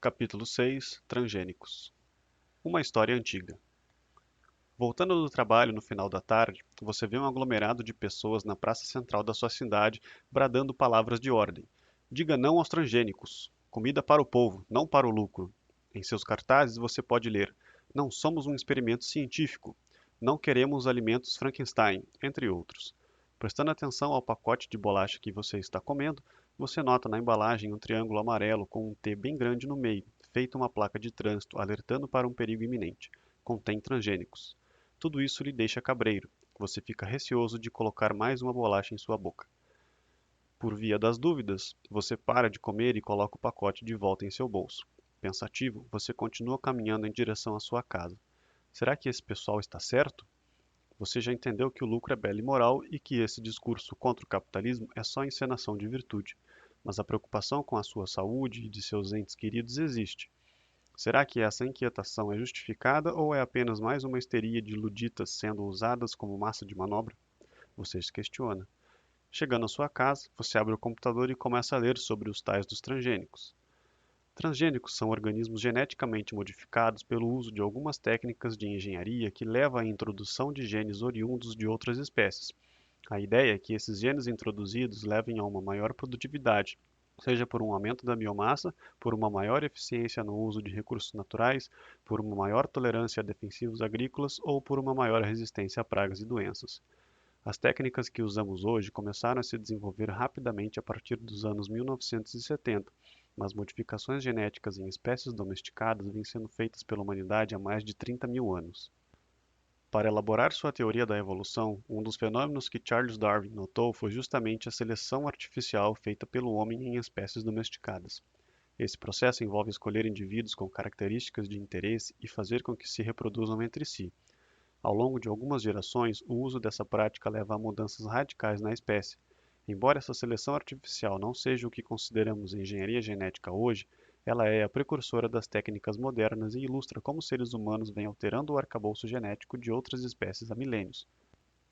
Capítulo 6 Transgênicos. Uma história antiga. Voltando do trabalho no final da tarde, você vê um aglomerado de pessoas na praça central da sua cidade bradando palavras de ordem. Diga não aos transgênicos. Comida para o povo, não para o lucro. Em seus cartazes você pode ler: Não somos um experimento científico. Não queremos alimentos Frankenstein, entre outros. Prestando atenção ao pacote de bolacha que você está comendo, você nota na embalagem um triângulo amarelo com um T bem grande no meio, feito uma placa de trânsito alertando para um perigo iminente. Contém transgênicos. Tudo isso lhe deixa cabreiro. Você fica receoso de colocar mais uma bolacha em sua boca. Por via das dúvidas, você para de comer e coloca o pacote de volta em seu bolso. Pensativo, você continua caminhando em direção à sua casa. Será que esse pessoal está certo? Você já entendeu que o lucro é belo e moral e que esse discurso contra o capitalismo é só encenação de virtude. Mas a preocupação com a sua saúde e de seus entes queridos existe. Será que essa inquietação é justificada ou é apenas mais uma histeria de luditas sendo usadas como massa de manobra? Você se questiona. Chegando à sua casa, você abre o computador e começa a ler sobre os tais dos transgênicos. Transgênicos são organismos geneticamente modificados pelo uso de algumas técnicas de engenharia que levam à introdução de genes oriundos de outras espécies. A ideia é que esses genes introduzidos levem a uma maior produtividade, seja por um aumento da biomassa, por uma maior eficiência no uso de recursos naturais, por uma maior tolerância a defensivos agrícolas ou por uma maior resistência a pragas e doenças. As técnicas que usamos hoje começaram a se desenvolver rapidamente a partir dos anos 1970, mas modificações genéticas em espécies domesticadas vêm sendo feitas pela humanidade há mais de 30 mil anos. Para elaborar sua teoria da evolução, um dos fenômenos que Charles Darwin notou foi justamente a seleção artificial feita pelo homem em espécies domesticadas. Esse processo envolve escolher indivíduos com características de interesse e fazer com que se reproduzam entre si. Ao longo de algumas gerações, o uso dessa prática leva a mudanças radicais na espécie. Embora essa seleção artificial não seja o que consideramos engenharia genética hoje, ela é a precursora das técnicas modernas e ilustra como seres humanos vêm alterando o arcabouço genético de outras espécies há milênios.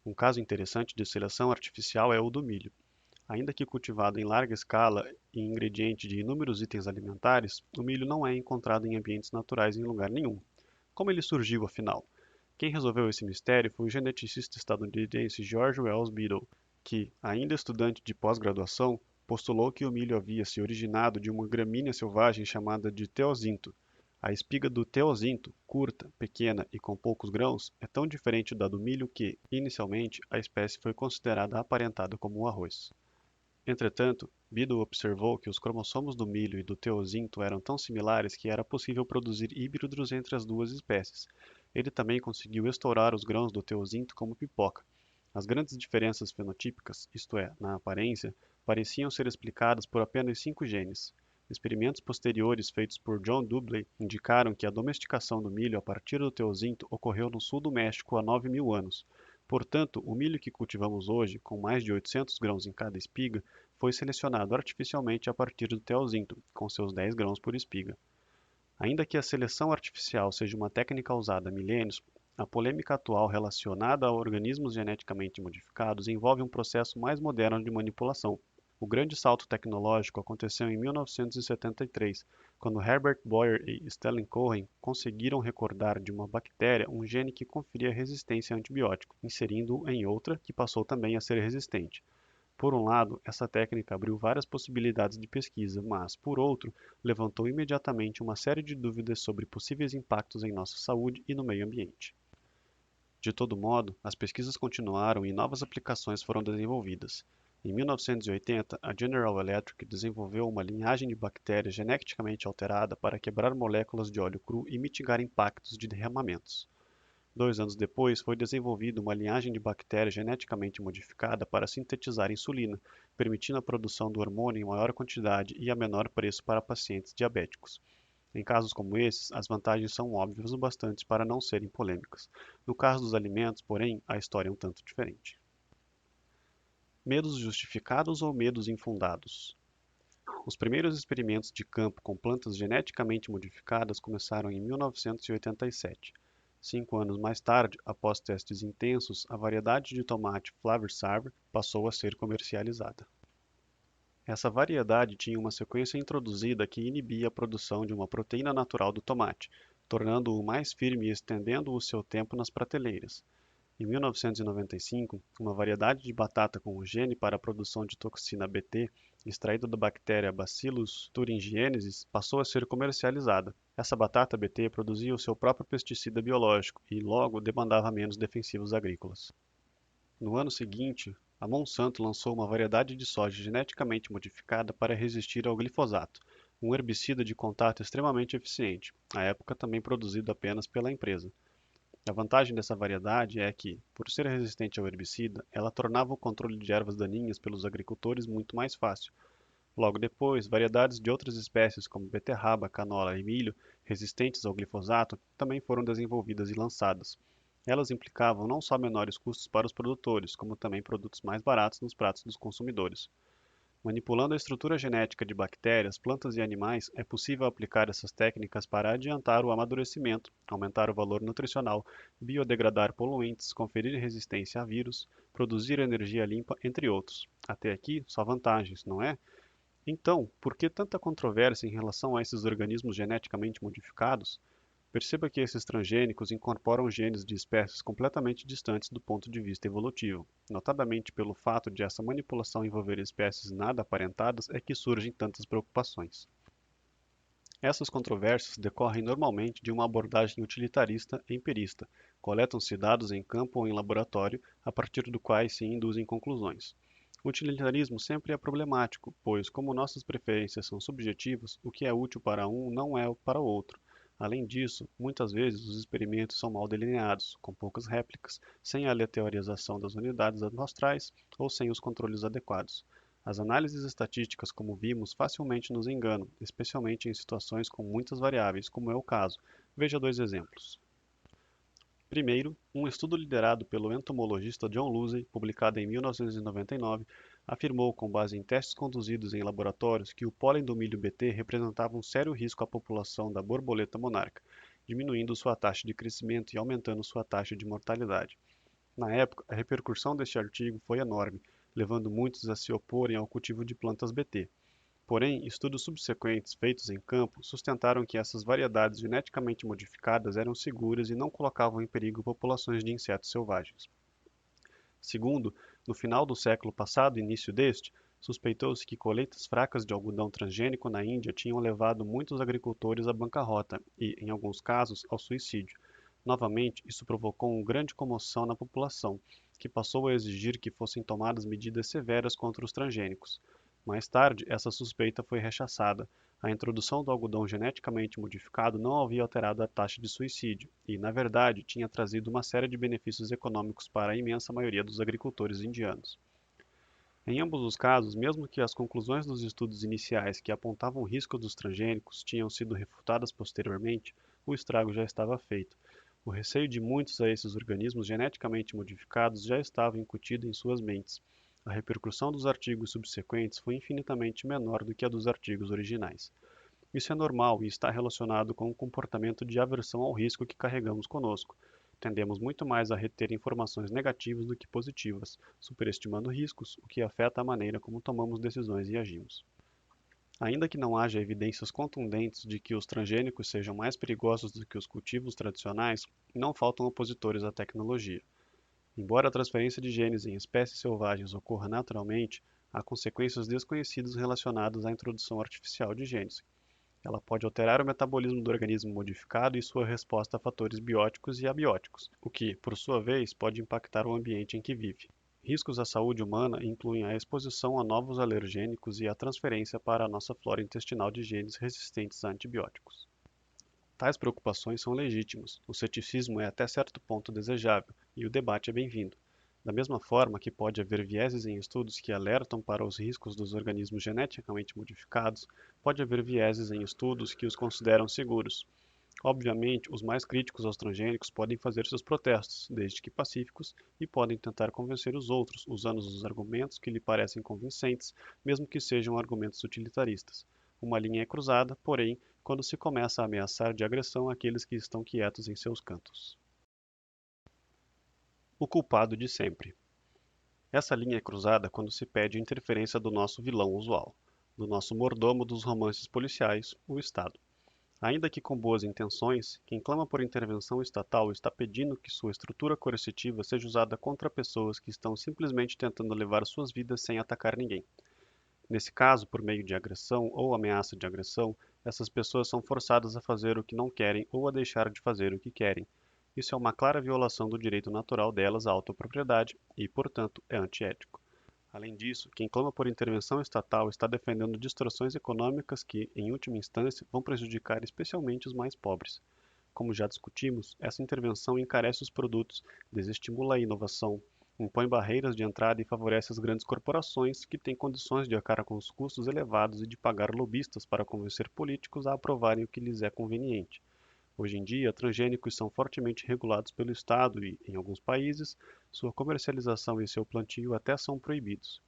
Um caso interessante de seleção artificial é o do milho. Ainda que cultivado em larga escala e ingrediente de inúmeros itens alimentares, o milho não é encontrado em ambientes naturais em lugar nenhum. Como ele surgiu, afinal? Quem resolveu esse mistério foi o geneticista estadunidense George Wells Beadle, que, ainda estudante de pós-graduação, postulou que o milho havia se originado de uma gramínea selvagem chamada de teozinto. A espiga do teozinto, curta, pequena e com poucos grãos, é tão diferente da do milho que, inicialmente, a espécie foi considerada aparentada como o arroz. Entretanto, Biddle observou que os cromossomos do milho e do teozinto eram tão similares que era possível produzir híbridos entre as duas espécies. Ele também conseguiu estourar os grãos do teozinto como pipoca. As grandes diferenças fenotípicas, isto é, na aparência, pareciam ser explicadas por apenas 5 genes. Experimentos posteriores feitos por John Doubleday indicaram que a domesticação do milho a partir do teozinto ocorreu no sul do México há 9 mil anos. Portanto, o milho que cultivamos hoje, com mais de 800 grãos em cada espiga, foi selecionado artificialmente a partir do teozinto, com seus 10 grãos por espiga. Ainda que a seleção artificial seja uma técnica usada há milênios, a polêmica atual relacionada a organismos geneticamente modificados envolve um processo mais moderno de manipulação. O grande salto tecnológico aconteceu em 1973, quando Herbert Boyer e Stellan Cohen conseguiram recordar de uma bactéria um gene que conferia resistência a antibiótico, inserindo-o em outra que passou também a ser resistente. Por um lado, essa técnica abriu várias possibilidades de pesquisa, mas, por outro, levantou imediatamente uma série de dúvidas sobre possíveis impactos em nossa saúde e no meio ambiente. De todo modo, as pesquisas continuaram e novas aplicações foram desenvolvidas. Em 1980, a General Electric desenvolveu uma linhagem de bactérias geneticamente alterada para quebrar moléculas de óleo cru e mitigar impactos de derramamentos. 2 anos depois, foi desenvolvida uma linhagem de bactérias geneticamente modificada para sintetizar insulina, permitindo a produção do hormônio em maior quantidade e a menor preço para pacientes diabéticos. Em casos como esses, as vantagens são óbvias o bastante para não serem polêmicas. No caso dos alimentos, porém, a história é um tanto diferente. Medos justificados ou medos infundados? Os primeiros experimentos de campo com plantas geneticamente modificadas começaram em 1987. 5 anos mais tarde, após testes intensos, a variedade de tomate Flaviar Savr passou a ser comercializada. Essa variedade tinha uma sequência introduzida que inibia a produção de uma proteína natural do tomate, tornando-o mais firme e estendendo o seu tempo nas prateleiras. Em 1995, uma variedade de batata com o gene para a produção de toxina Bt, extraída da bactéria Bacillus thuringiensis, passou a ser comercializada. Essa batata Bt produzia o seu próprio pesticida biológico e, logo, demandava menos defensivos agrícolas. No ano seguinte, a Monsanto lançou uma variedade de soja geneticamente modificada para resistir ao glifosato, um herbicida de contato extremamente eficiente, à época também produzido apenas pela empresa. A vantagem dessa variedade é que, por ser resistente ao herbicida, ela tornava o controle de ervas daninhas pelos agricultores muito mais fácil. Logo depois, variedades de outras espécies como beterraba, canola e milho, resistentes ao glifosato, também foram desenvolvidas e lançadas. Elas implicavam não só menores custos para os produtores, como também produtos mais baratos nos pratos dos consumidores. Manipulando a estrutura genética de bactérias, plantas e animais, é possível aplicar essas técnicas para adiantar o amadurecimento, aumentar o valor nutricional, biodegradar poluentes, conferir resistência a vírus, produzir energia limpa, entre outros. Até aqui, só vantagens, não é? Então, por que tanta controvérsia em relação a esses organismos geneticamente modificados? Perceba que esses transgênicos incorporam genes de espécies completamente distantes do ponto de vista evolutivo. Notadamente pelo fato de essa manipulação envolver espécies nada aparentadas é que surgem tantas preocupações. Essas controvérsias decorrem normalmente de uma abordagem utilitarista e empirista. Coletam-se dados em campo ou em laboratório, a partir do quais se induzem conclusões. O utilitarismo sempre é problemático, pois, como nossas preferências são subjetivas, o que é útil para um não é para o outro. Além disso, muitas vezes os experimentos são mal delineados, com poucas réplicas, sem a aleatorização das unidades amostrais ou sem os controles adequados. As análises estatísticas, como vimos, facilmente nos enganam, especialmente em situações com muitas variáveis, como é o caso. Veja dois exemplos. Primeiro, um estudo liderado pelo entomologista John Lucy, publicado em 1999, afirmou, com base em testes conduzidos em laboratórios, que o pólen do milho Bt representava um sério risco à população da borboleta monarca, diminuindo sua taxa de crescimento e aumentando sua taxa de mortalidade. Na época, a repercussão deste artigo foi enorme, levando muitos a se oporem ao cultivo de plantas Bt. Porém, estudos subsequentes feitos em campo sustentaram que essas variedades geneticamente modificadas eram seguras e não colocavam em perigo populações de insetos selvagens. Segundo, no final do século passado e início deste, suspeitou-se que colheitas fracas de algodão transgênico na Índia tinham levado muitos agricultores à bancarrota e, em alguns casos, ao suicídio. Novamente, isso provocou uma grande comoção na população, que passou a exigir que fossem tomadas medidas severas contra os transgênicos. Mais tarde, essa suspeita foi rechaçada. A introdução do algodão geneticamente modificado não havia alterado a taxa de suicídio e, na verdade, tinha trazido uma série de benefícios econômicos para a imensa maioria dos agricultores indianos. Em ambos os casos, mesmo que as conclusões dos estudos iniciais que apontavam o risco dos transgênicos tinham sido refutadas posteriormente, o estrago já estava feito. O receio de muitos a esses organismos geneticamente modificados já estava incutido em suas mentes. A repercussão dos artigos subsequentes foi infinitamente menor do que a dos artigos originais. Isso é normal e está relacionado com o comportamento de aversão ao risco que carregamos conosco. Tendemos muito mais a reter informações negativas do que positivas, superestimando riscos, o que afeta a maneira como tomamos decisões e agimos. Ainda que não haja evidências contundentes de que os transgênicos sejam mais perigosos do que os cultivos tradicionais, não faltam opositores à tecnologia. Embora a transferência de genes em espécies selvagens ocorra naturalmente, há consequências desconhecidas relacionadas à introdução artificial de genes. Ela pode alterar o metabolismo do organismo modificado e sua resposta a fatores bióticos e abióticos, o que, por sua vez, pode impactar o ambiente em que vive. Riscos à saúde humana incluem a exposição a novos alergênicos e a transferência para a nossa flora intestinal de genes resistentes a antibióticos. Tais preocupações são legítimas, o ceticismo é até certo ponto desejável, e o debate é bem-vindo. Da mesma forma que pode haver vieses em estudos que alertam para os riscos dos organismos geneticamente modificados, pode haver vieses em estudos que os consideram seguros. Obviamente, os mais críticos aos transgênicos podem fazer seus protestos, desde que pacíficos, e podem tentar convencer os outros, usando os argumentos que lhe parecem convincentes, mesmo que sejam argumentos utilitaristas. Uma linha é cruzada, porém, quando se começa a ameaçar de agressão aqueles que estão quietos em seus cantos. O culpado de sempre. Essa linha é cruzada quando se pede a interferência do nosso vilão usual, do nosso mordomo dos romances policiais, o Estado. Ainda que com boas intenções, quem clama por intervenção estatal está pedindo que sua estrutura coercitiva seja usada contra pessoas que estão simplesmente tentando levar suas vidas sem atacar ninguém. Nesse caso, por meio de agressão ou ameaça de agressão, essas pessoas são forçadas a fazer o que não querem ou a deixar de fazer o que querem. Isso é uma clara violação do direito natural delas à autopropriedade e, portanto, é antiético. Além disso, quem clama por intervenção estatal está defendendo distorções econômicas que, em última instância, vão prejudicar especialmente os mais pobres. Como já discutimos, essa intervenção encarece os produtos, desestimula a inovação, impõe barreiras de entrada e favorece as grandes corporações que têm condições de arcar com os custos elevados e de pagar lobistas para convencer políticos a aprovarem o que lhes é conveniente. Hoje em dia, transgênicos são fortemente regulados pelo Estado e, em alguns países, sua comercialização e seu plantio até são proibidos.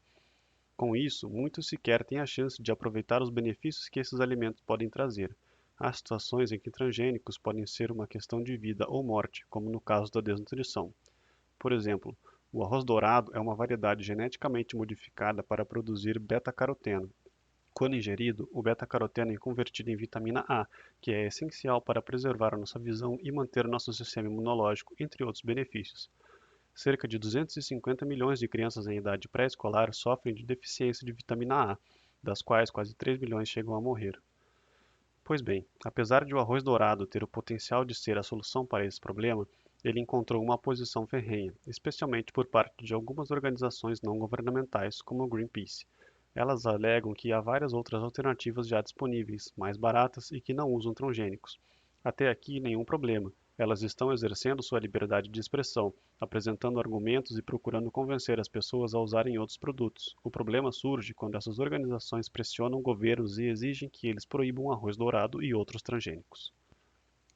Com isso, muitos sequer têm a chance de aproveitar os benefícios que esses alimentos podem trazer. Há situações em que transgênicos podem ser uma questão de vida ou morte, como no caso da desnutrição. Por exemplo, o arroz dourado é uma variedade geneticamente modificada para produzir beta-caroteno. Quando ingerido, o beta-caroteno é convertido em vitamina A, que é essencial para preservar a nossa visão e manter nosso sistema imunológico, entre outros benefícios. Cerca de 250 milhões de crianças em idade pré-escolar sofrem de deficiência de vitamina A, das quais quase 3 milhões chegam a morrer. Pois bem, apesar de o arroz dourado ter o potencial de ser a solução para esse problema, ele encontrou uma oposição ferrenha, especialmente por parte de algumas organizações não governamentais, como o Greenpeace. Elas alegam que há várias outras alternativas já disponíveis, mais baratas e que não usam transgênicos. Até aqui, nenhum problema. Elas estão exercendo sua liberdade de expressão, apresentando argumentos e procurando convencer as pessoas a usarem outros produtos. O problema surge quando essas organizações pressionam governos e exigem que eles proíbam arroz dourado e outros transgênicos.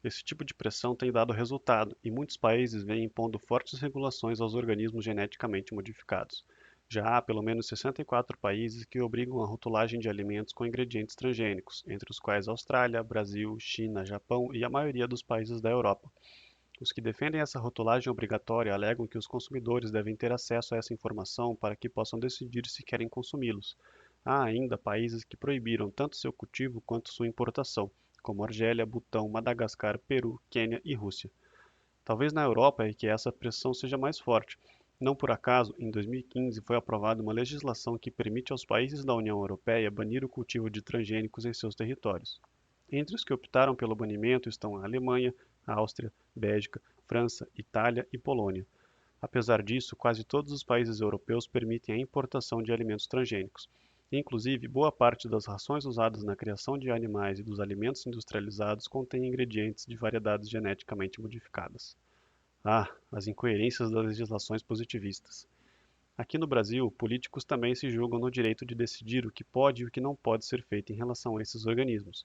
Esse tipo de pressão tem dado resultado e muitos países vêm impondo fortes regulações aos organismos geneticamente modificados. Já há pelo menos 64 países que obrigam a rotulagem de alimentos com ingredientes transgênicos, entre os quais Austrália, Brasil, China, Japão e a maioria dos países da Europa. Os que defendem essa rotulagem obrigatória alegam que os consumidores devem ter acesso a essa informação para que possam decidir se querem consumi-los. Há ainda países que proibiram tanto seu cultivo quanto sua importação, como Argélia, Butão, Madagascar, Peru, Quênia e Rússia. Talvez na Europa é que essa pressão seja mais forte. Não por acaso, em 2015 foi aprovada uma legislação que permite aos países da União Europeia banir o cultivo de transgênicos em seus territórios. Entre os que optaram pelo banimento estão a Alemanha, a Áustria, Bélgica, França, Itália e Polônia. Apesar disso, quase todos os países europeus permitem a importação de alimentos transgênicos. Inclusive, boa parte das rações usadas na criação de animais e dos alimentos industrializados contém ingredientes de variedades geneticamente modificadas. Ah, as incoerências das legislações positivistas. Aqui no Brasil, políticos também se julgam no direito de decidir o que pode e o que não pode ser feito em relação a esses organismos.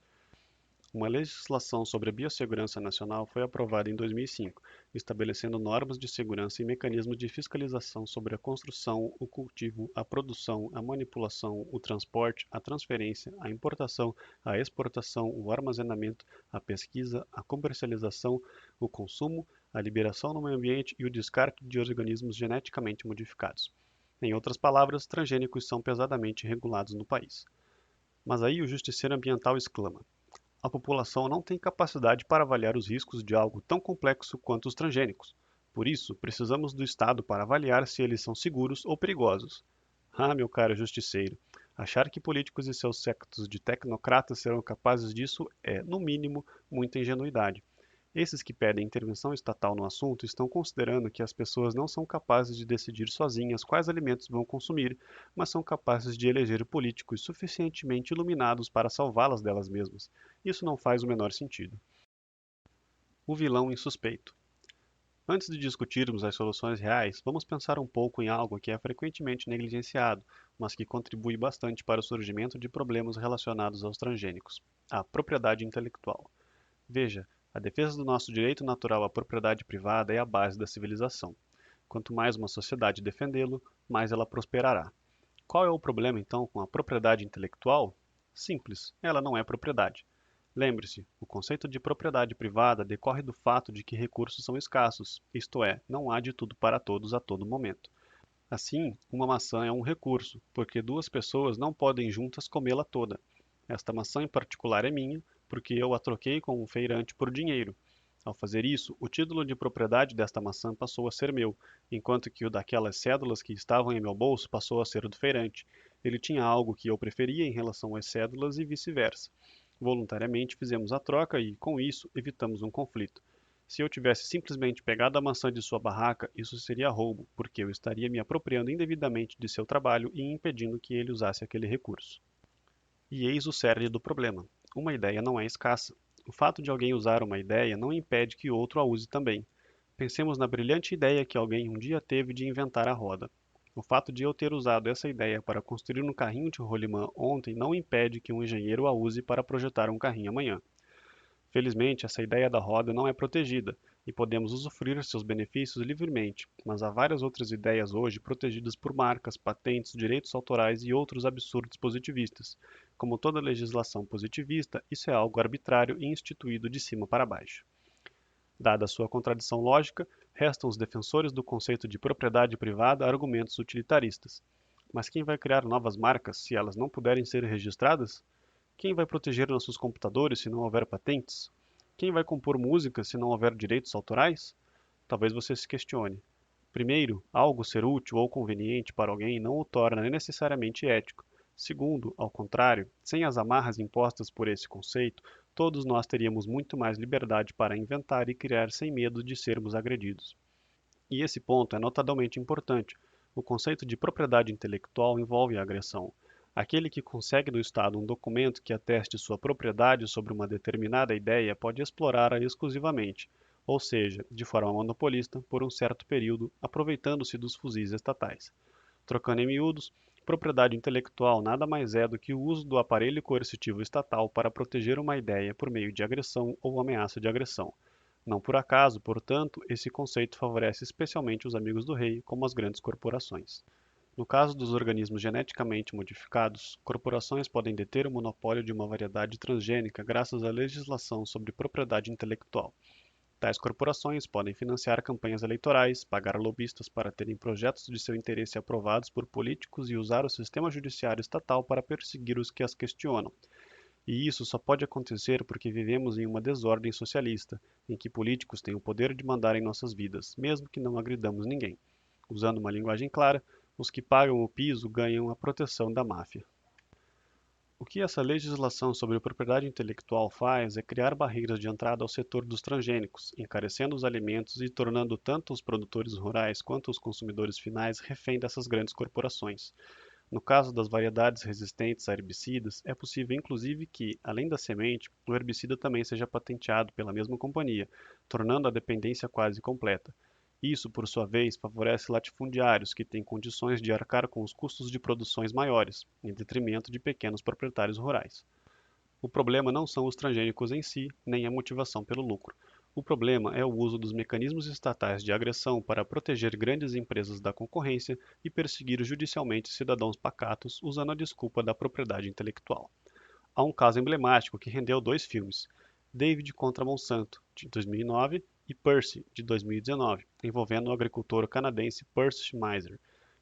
Uma legislação sobre a biossegurança nacional foi aprovada em 2005, estabelecendo normas de segurança e mecanismos de fiscalização sobre a construção, o cultivo, a produção, a manipulação, o transporte, a transferência, a importação, a exportação, o armazenamento, a pesquisa, a comercialização, o consumo, a liberação no meio ambiente e o descarte de organismos geneticamente modificados. Em outras palavras, transgênicos são pesadamente regulados no país. Mas aí o justiceiro ambiental exclama: a população não tem capacidade para avaliar os riscos de algo tão complexo quanto os transgênicos. Por isso, precisamos do Estado para avaliar se eles são seguros ou perigosos. Ah, meu caro justiceiro, achar que políticos e seus séquitos de tecnocratas serão capazes disso é, no mínimo, muita ingenuidade. Esses que pedem intervenção estatal no assunto estão considerando que as pessoas não são capazes de decidir sozinhas quais alimentos vão consumir, mas são capazes de eleger políticos suficientemente iluminados para salvá-las delas mesmas. Isso não faz o menor sentido. O vilão insuspeito. Antes de discutirmos as soluções reais, vamos pensar um pouco em algo que é frequentemente negligenciado, mas que contribui bastante para o surgimento de problemas relacionados aos transgênicos: a propriedade intelectual. Veja, a defesa do nosso direito natural à propriedade privada é a base da civilização. Quanto mais uma sociedade defendê-lo, mais ela prosperará. Qual é o problema, então, com a propriedade intelectual? Simples, ela não é propriedade. Lembre-se, o conceito de propriedade privada decorre do fato de que recursos são escassos, isto é, não há de tudo para todos a todo momento. Assim, uma maçã é um recurso, porque duas pessoas não podem juntas comê-la toda. Esta maçã em particular é minha, porque eu a troquei com um feirante por dinheiro. Ao fazer isso, o título de propriedade desta maçã passou a ser meu, enquanto que o daquelas cédulas que estavam em meu bolso passou a ser do feirante. Ele tinha algo que eu preferia em relação às cédulas e vice-versa. Voluntariamente fizemos a troca e, com isso, evitamos um conflito. Se eu tivesse simplesmente pegado a maçã de sua barraca, isso seria roubo, porque eu estaria me apropriando indevidamente de seu trabalho e impedindo que ele usasse aquele recurso. E eis o cerne do problema. Uma ideia não é escassa. O fato de alguém usar uma ideia não impede que outro a use também. Pensemos na brilhante ideia que alguém um dia teve de inventar a roda. O fato de eu ter usado essa ideia para construir um carrinho de rolimã ontem não impede que um engenheiro a use para projetar um carrinho amanhã. Felizmente, essa ideia da roda não é protegida e podemos usufruir seus benefícios livremente, mas há várias outras ideias hoje protegidas por marcas, patentes, direitos autorais e outros absurdos positivistas. Como toda legislação positivista, isso é algo arbitrário e instituído de cima para baixo. Dada a sua contradição lógica, restam os defensores do conceito de propriedade privada argumentos utilitaristas. Mas quem vai criar novas marcas se elas não puderem ser registradas? Quem vai proteger nossos computadores se não houver patentes? Quem vai compor música se não houver direitos autorais? Talvez você se questione. Primeiro, algo ser útil ou conveniente para alguém não o torna necessariamente ético. Segundo, ao contrário, sem as amarras impostas por esse conceito, todos nós teríamos muito mais liberdade para inventar e criar sem medo de sermos agredidos. E esse ponto é notadamente importante. O conceito de propriedade intelectual envolve a agressão. Aquele que consegue do Estado um documento que ateste sua propriedade sobre uma determinada ideia pode explorá-la exclusivamente, ou seja, de forma monopolista, por um certo período, aproveitando-se dos fuzis estatais. Trocando em miúdos, propriedade intelectual nada mais é do que o uso do aparelho coercitivo estatal para proteger uma ideia por meio de agressão ou ameaça de agressão. Não por acaso, portanto, esse conceito favorece especialmente os amigos do rei, como as grandes corporações. No caso dos organismos geneticamente modificados, corporações podem deter o monopólio de uma variedade transgênica graças à legislação sobre propriedade intelectual. Tais corporações podem financiar campanhas eleitorais, pagar lobistas para terem projetos de seu interesse aprovados por políticos e usar o sistema judiciário estatal para perseguir os que as questionam. E isso só pode acontecer porque vivemos em uma desordem socialista, em que políticos têm o poder de mandar em nossas vidas, mesmo que não agridamos ninguém. Usando uma linguagem clara, os que pagam o piso ganham a proteção da máfia. O que essa legislação sobre propriedade intelectual faz é criar barreiras de entrada ao setor dos transgênicos, encarecendo os alimentos e tornando tanto os produtores rurais quanto os consumidores finais refém dessas grandes corporações. No caso das variedades resistentes a herbicidas, é possível inclusive que, além da semente, o herbicida também seja patenteado pela mesma companhia, tornando a dependência quase completa. Isso, por sua vez, favorece latifundiários que têm condições de arcar com os custos de produções maiores, em detrimento de pequenos proprietários rurais. O problema não são os transgênicos em si, nem a motivação pelo lucro. O problema é o uso dos mecanismos estatais de agressão para proteger grandes empresas da concorrência e perseguir judicialmente cidadãos pacatos usando a desculpa da propriedade intelectual. Há um caso emblemático que rendeu dois filmes, David contra Monsanto, de 2009, e Percy, de 2019, envolvendo o agricultor canadense Percy Schmeiser.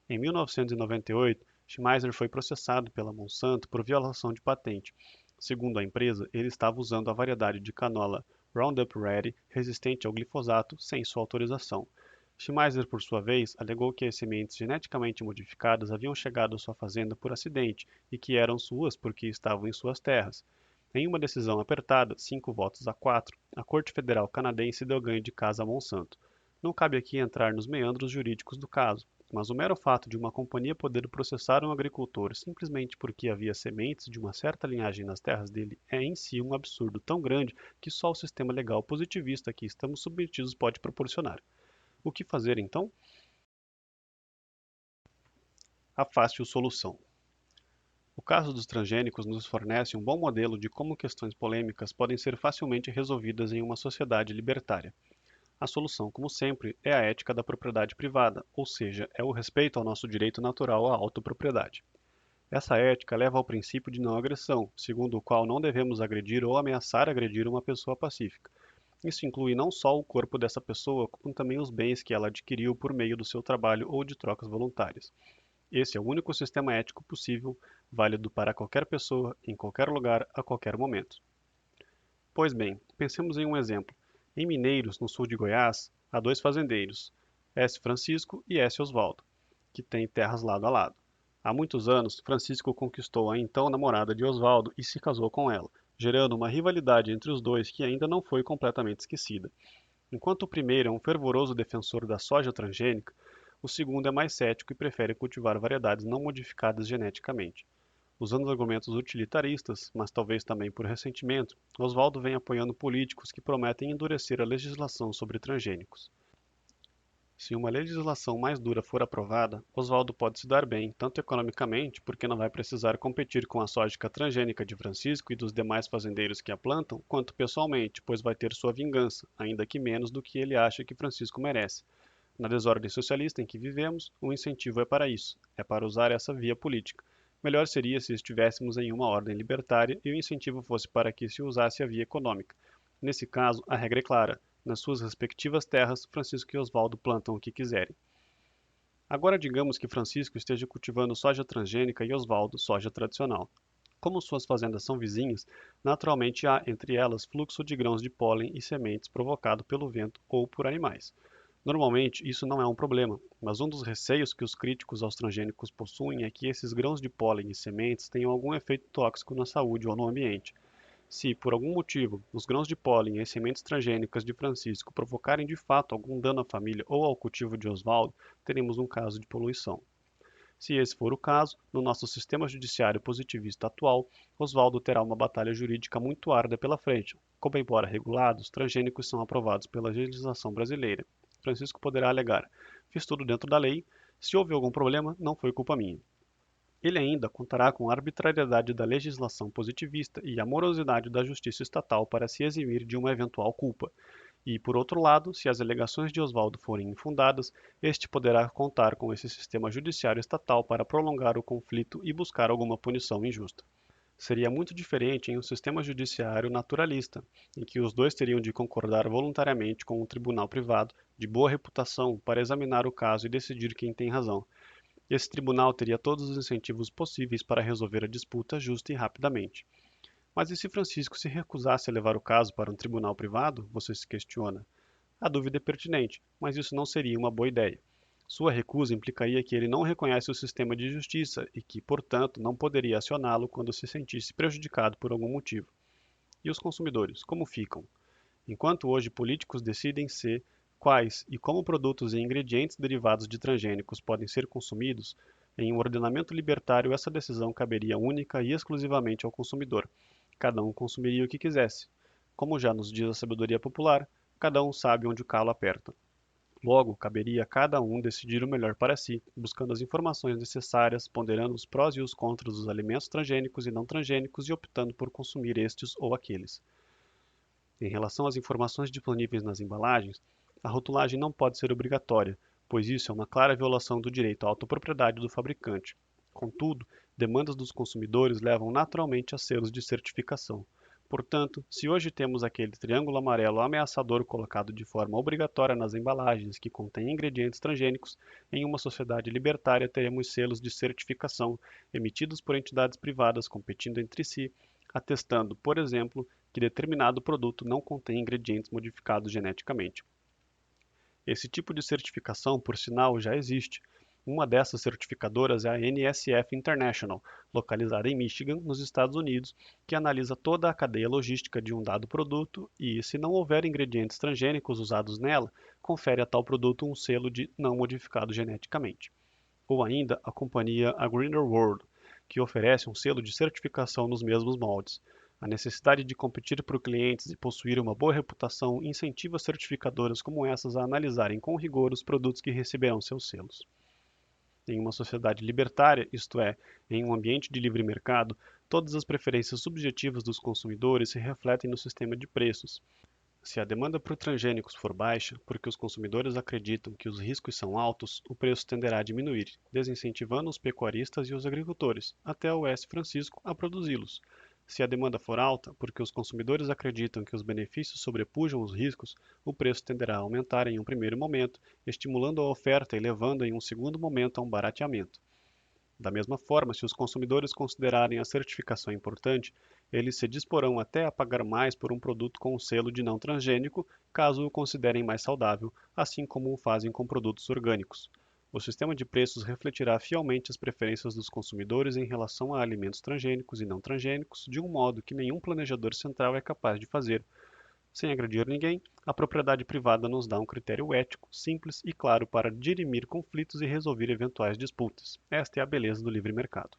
Em 1998, Schmeiser foi processado pela Monsanto por violação de patente. Segundo a empresa, ele estava usando a variedade de canola Roundup Ready resistente ao glifosato sem sua autorização. Schmeiser, por sua vez, alegou que as sementes geneticamente modificadas haviam chegado à sua fazenda por acidente e que eram suas porque estavam em suas terras. Em uma decisão apertada, 5 votos a 4, a Corte Federal Canadense deu ganho de casa a Monsanto. Não cabe aqui entrar nos meandros jurídicos do caso, mas o mero fato de uma companhia poder processar um agricultor simplesmente porque havia sementes de uma certa linhagem nas terras dele é em si um absurdo tão grande que só o sistema legal positivista a que estamos submetidos pode proporcionar. O que fazer então? A fácil solução. O caso dos transgênicos nos fornece um bom modelo de como questões polêmicas podem ser facilmente resolvidas em uma sociedade libertária. A solução, como sempre, é a ética da propriedade privada, ou seja, é o respeito ao nosso direito natural à autopropriedade. Essa ética leva ao princípio de não agressão, segundo o qual não devemos agredir ou ameaçar agredir uma pessoa pacífica. Isso inclui não só o corpo dessa pessoa, como também os bens que ela adquiriu por meio do seu trabalho ou de trocas voluntárias. Esse é o único sistema ético possível, válido para qualquer pessoa, em qualquer lugar, a qualquer momento. Pois bem, pensemos em um exemplo. Em Mineiros, no sul de Goiás, há dois fazendeiros, S. Francisco e S. Osvaldo, que têm terras lado a lado. Há muitos anos, Francisco conquistou a então namorada de Osvaldo e se casou com ela, gerando uma rivalidade entre os dois que ainda não foi completamente esquecida. Enquanto o primeiro é um fervoroso defensor da soja transgênica, o segundo é mais cético e prefere cultivar variedades não modificadas geneticamente. Usando argumentos utilitaristas, mas talvez também por ressentimento, Oswaldo vem apoiando políticos que prometem endurecer a legislação sobre transgênicos. Se uma legislação mais dura for aprovada, Oswaldo pode se dar bem, tanto economicamente, porque não vai precisar competir com a soja transgênica de Francisco e dos demais fazendeiros que a plantam, quanto pessoalmente, pois vai ter sua vingança, ainda que menos do que ele acha que Francisco merece. Na desordem socialista em que vivemos, o incentivo é para isso, é para usar essa via política. Melhor seria se estivéssemos em uma ordem libertária e o incentivo fosse para que se usasse a via econômica. Nesse caso, a regra é clara. Nas suas respectivas terras, Francisco e Oswaldo plantam o que quiserem. Agora digamos que Francisco esteja cultivando soja transgênica e Oswaldo soja tradicional. Como suas fazendas são vizinhas, naturalmente há entre elas fluxo de grãos de pólen e sementes provocado pelo vento ou por animais. Normalmente, isso não é um problema, mas um dos receios que os críticos aos transgênicos possuem é que esses grãos de pólen e sementes tenham algum efeito tóxico na saúde ou no ambiente. Se, por algum motivo, os grãos de pólen e as sementes transgênicas de Francisco provocarem de fato algum dano à família ou ao cultivo de Oswaldo, teremos um caso de poluição. Se esse for o caso, no nosso sistema judiciário positivista atual, Oswaldo terá uma batalha jurídica muito árdua pela frente. Como, embora regulados, transgênicos são aprovados pela legislação brasileira. Francisco poderá alegar: fiz tudo dentro da lei, se houve algum problema, não foi culpa minha. Ele ainda contará com a arbitrariedade da legislação positivista e a morosidade da justiça estatal para se eximir de uma eventual culpa. E, por outro lado, se as alegações de Oswaldo forem infundadas, este poderá contar com esse sistema judiciário estatal para prolongar o conflito e buscar alguma punição injusta. Seria muito diferente em um sistema judiciário naturalista, em que os dois teriam de concordar voluntariamente com um tribunal privado de boa reputação para examinar o caso e decidir quem tem razão. Esse tribunal teria todos os incentivos possíveis para resolver a disputa justa e rapidamente. Mas e se Francisco se recusasse a levar o caso para um tribunal privado? Você se questiona. A dúvida é pertinente, mas isso não seria uma boa ideia. Sua recusa implicaria que ele não reconhece o sistema de justiça e que, portanto, não poderia acioná-lo quando se sentisse prejudicado por algum motivo. E os consumidores, como ficam? Enquanto hoje políticos decidem se, quais e como produtos e ingredientes derivados de transgênicos podem ser consumidos, em um ordenamento libertário essa decisão caberia única e exclusivamente ao consumidor. Cada um consumiria o que quisesse. Como já nos diz a sabedoria popular, cada um sabe onde o calo aperta. Logo, caberia a cada um decidir o melhor para si, buscando as informações necessárias, ponderando os prós e os contras dos alimentos transgênicos e não transgênicos e optando por consumir estes ou aqueles. Em relação às informações disponíveis nas embalagens, a rotulagem não pode ser obrigatória, pois isso é uma clara violação do direito à autopropriedade do fabricante. Contudo, demandas dos consumidores levam naturalmente a selos de certificação. Portanto, se hoje temos aquele triângulo amarelo ameaçador colocado de forma obrigatória nas embalagens que contêm ingredientes transgênicos, em uma sociedade libertária teremos selos de certificação emitidos por entidades privadas competindo entre si, atestando, por exemplo, que determinado produto não contém ingredientes modificados geneticamente. Esse tipo de certificação, por sinal, já existe. Uma dessas certificadoras é a NSF International, localizada em Michigan, nos Estados Unidos, que analisa toda a cadeia logística de um dado produto e, se não houver ingredientes transgênicos usados nela, confere a tal produto um selo de não modificado geneticamente. Ou ainda a companhia A Greener World, que oferece um selo de certificação nos mesmos moldes. A necessidade de competir por clientes e possuir uma boa reputação incentiva certificadoras como essas a analisarem com rigor os produtos que receberão seus selos. Em uma sociedade libertária, isto é, em um ambiente de livre mercado, todas as preferências subjetivas dos consumidores se refletem no sistema de preços. Se a demanda por transgênicos for baixa, porque os consumidores acreditam que os riscos são altos, o preço tenderá a diminuir, desincentivando os pecuaristas e os agricultores, até o S. Francisco, a produzi-los. Se a demanda for alta, porque os consumidores acreditam que os benefícios sobrepujam os riscos, o preço tenderá a aumentar em um primeiro momento, estimulando a oferta e levando em um segundo momento a um barateamento. Da mesma forma, se os consumidores considerarem a certificação importante, eles se disporão até a pagar mais por um produto com o selo de não transgênico, caso o considerem mais saudável, assim como o fazem com produtos orgânicos. O sistema de preços refletirá fielmente as preferências dos consumidores em relação a alimentos transgênicos e não transgênicos, de um modo que nenhum planejador central é capaz de fazer. Sem agredir ninguém, a propriedade privada nos dá um critério ético, simples e claro para dirimir conflitos e resolver eventuais disputas. Esta é a beleza do livre mercado.